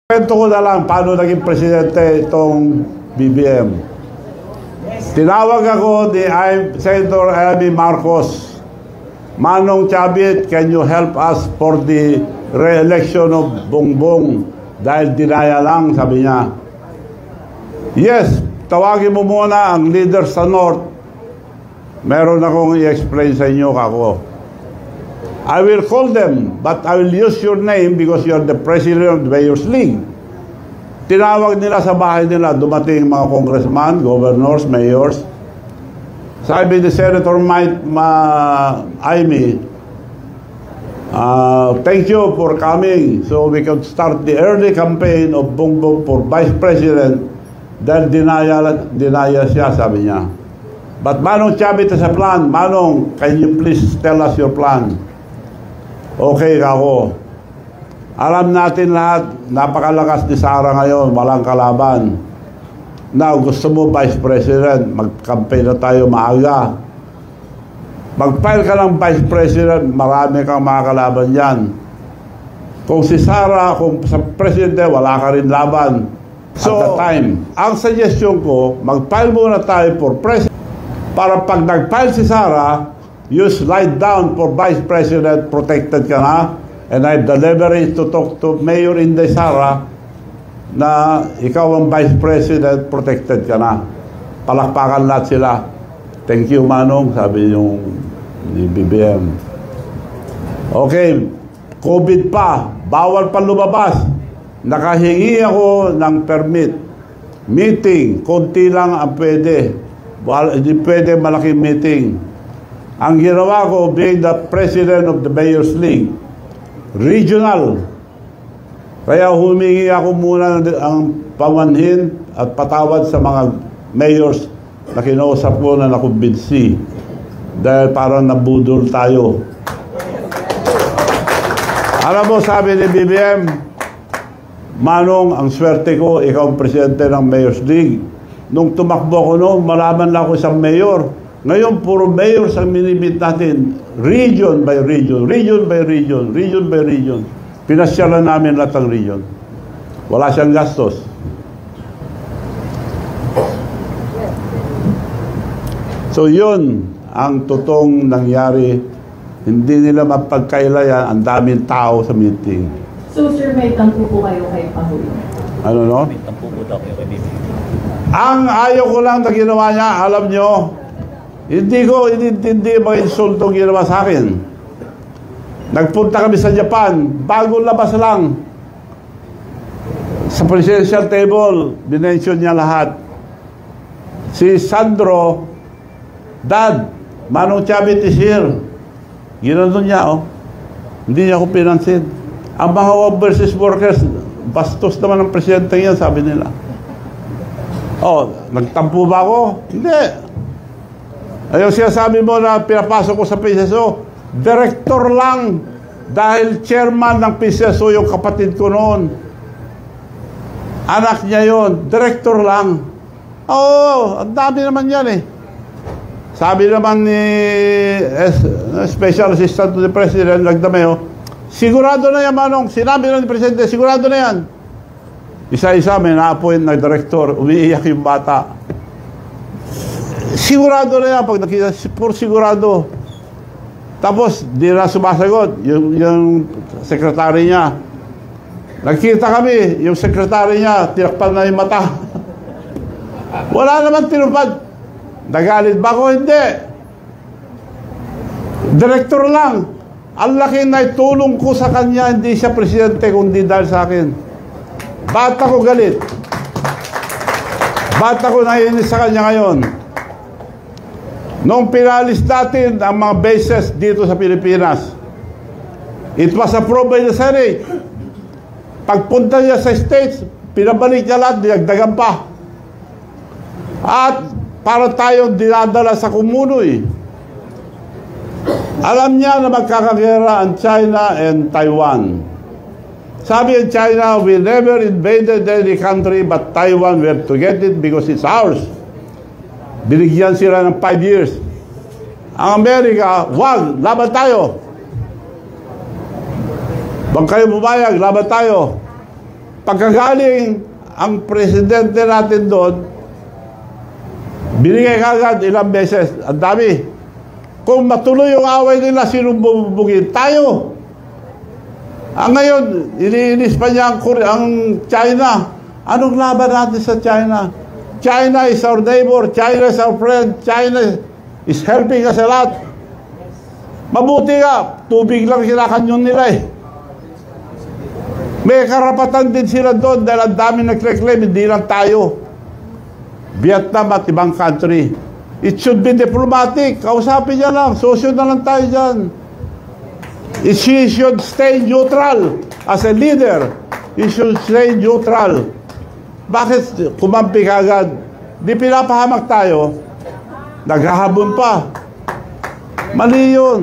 Kwento ko na lang paano naging presidente itong BBM. Tinawag ako ni Senator Amy Marcos. Manong Chavit, can you help us for the re-election of Bongbong? Dahil dinaya lang, sabi niya. Yes, tawagin mo muna ang leader sa North. Meron akong i-explain sa inyo kako. I will call them, but I will use your name because you are the president of the Mayor's League. Tinawag nila sa bahay nila, dumating mga congressman, governors, mayors. Sabi ni Senator Amy, thank you for coming so we can start the early campaign of Bongbong for Vice President dahil dinaya siya, sabi niya. But Manong Chavit has a plan. Manong, can you please tell us your plan? Okay ako. Alam natin lahat, napakalakas ni Sara ngayon, walang kalaban. Now, gusto mo Vice President, mag-campaign na tayo maaga. Mag-file ka ng Vice President, marami kang makakalaban yan. Kung si Sara, kung sa Presidente, wala ka rin laban. So, at the time, ang suggestion ko, mag-file muna tayo for President. Para pag nag-file si Sara, you slide down for Vice President, protected ka na. And I have the leverage to talk to Mayor Inday Sara na ikaw ang Vice President, protected ka na. Palakpakan lahat sila. Thank you, Manong, sabi yung ni BBM. Okay, COVID pa, bawal pa lumabas. Nakahingi ako ng permit. Meeting, konti lang ang pwede. Hindi pwede malaking meeting. Ang ginawa ko, being the president of the Mayor's League, regional. Kaya humingi ako muna ang pamanhin at patawad sa mga mayors na kinausap ko na nakumbinsi. Dahil parang nabudol tayo. Alam mo, sabi ni BBM, Manong, ang swerte ko, ikaw ang presidente ng Mayor's League. Nung tumakbo ko noon, malaman lang ako isang mayor. Ngayon, puro mayors ang minimit natin. Region by region, region by region, region by region. Pinasyalan namin lahat ng region. Wala siyang gastos. So yun ang totoong nangyari. Hindi nila mapagkaila yan. Ang daming tao sa meeting. So sir, may tampo po kayo kay Pangulo? Ano no? May tampo po daw kayo kay BBM. Ang ayaw ko lang na ginawa niya, alam nyo, hindi ko inintindi mga insultong ginawa sa akin. Nagpunta kami sa Japan, bagong labas lang. Sa presidential table, binention niya lahat. Si Sandro, Dad, Manong Chavit is here. Ginanon niya, oh. Hindi niya ako pinansin. Ang mga overseas workers, bastos naman ang presidente yan, sabi nila. Oh, nagtampo ba ako? Hindi. Ayun sinasabi mo na pinapasok ko sa PCSO, director lang dahil chairman ng PCSO yung kapatid ko noon. Anak niya yon, director lang. Oo, ang dami naman yan eh. Sabi naman ni Special Assistant to the President, Lagdameo, sigurado na yan, Manong. Sinabi na ni Presidente, sigurado na yan. Isa-isa may na-appoint na director, umiiyak yung bata. Sigurado na yan, pag nakita, puro sigurado. Tapos, di na sumasagot, yung sekretary niya. Nagkita kami, yung sekretary niya, tinakpan na yung mata. Wala naman tinupad. Nagalit ba ako? Hindi. Director lang. Ang laki na itulong ko sa kanya, hindi siya presidente, kundi dahil sa akin. Ba't ako galit? Ba't ako naiinis sa kanya ngayon? Nung pinalis natin ang mga bases dito sa Pilipinas, it was approved by the Senate. Pagpunta niya sa States, pinabalik niya lahat, dinagdagan pa. At para tayong dinadala sa kumunoy. Alam niya na magkakagera ang China and Taiwan. Sabi ng China, we never invaded any country but Taiwan, we have to get it because it's ours. Binigyan sila ng 5 years. Ang Amerika, wag, laban tayo. Bang kayo bumayag, laban tayo. Pagkagaling ang presidente natin doon, binigay kagad ilang beses. Ang dami. Kung matuloy yung away nila, sinong bubugin? Tayo. Ngayon, iniinis pa niya ang China. Anong laban natin sa China? China is our neighbor. China is our friend. China is helping us a lot. Mabuti nga, tubig lang kinakanyon nila eh. May karapatan din sila doon dahil ang dami nag-reclaim, hindi lang tayo. Vietnam at ibang country. It should be diplomatic. Kausapin niya lang. Sosyo na lang tayo dyan. She should stay neutral as a leader. He should stay neutral. Bakit kumampi kagad? Di pinapahamak tayo. Naghahabon pa. Mali yun.